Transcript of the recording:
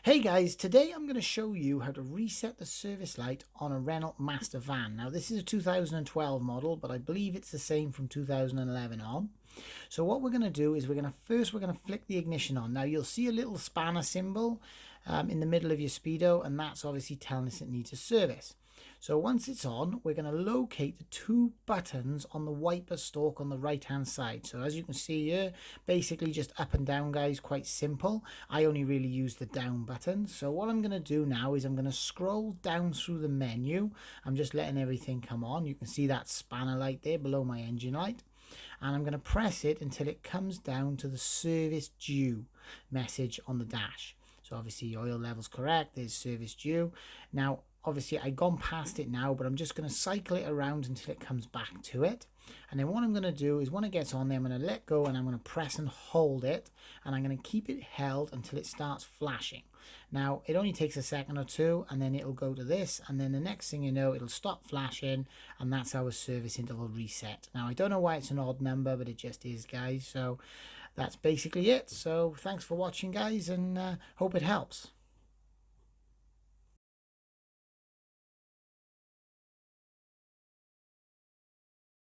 Hey guys, today I'm going to show you how to reset the service light on a Renault Master van. Now this is a 2012 model, but I believe it's the same from 2011 on. So what we're going to do is we're going to flick the ignition on. Now you'll see a little spanner symbol in the middle of your speedo, and that's obviously telling us it needs a service. So once it's on, we're going to locate the two buttons on the wiper stalk on the right hand side. So as you can see here, basically just up and down, guys, quite simple. I only really use the down button. So what I'm going to do now is I'm going to scroll down through the menu. I'm just letting everything come on. You can see that spanner light there below my engine light. And I'm going to press it until it comes down to the service due message on the dash. So obviously oil level's correct, there's service due. Now obviously I've gone past it now, but I'm just going to cycle it around until it comes back to it. And then what I'm going to do is when it gets on there, I'm going to let go and I'm going to press and hold it, and I'm going to keep it held until it starts flashing. Now it only takes a second or two, and then it'll go to this, and then the next thing you know, it'll stop flashing, and that's our service interval reset. Now I don't know why it's an odd number, but it just is, guys. So that's basically it. So thanks for watching, guys, and hope it helps.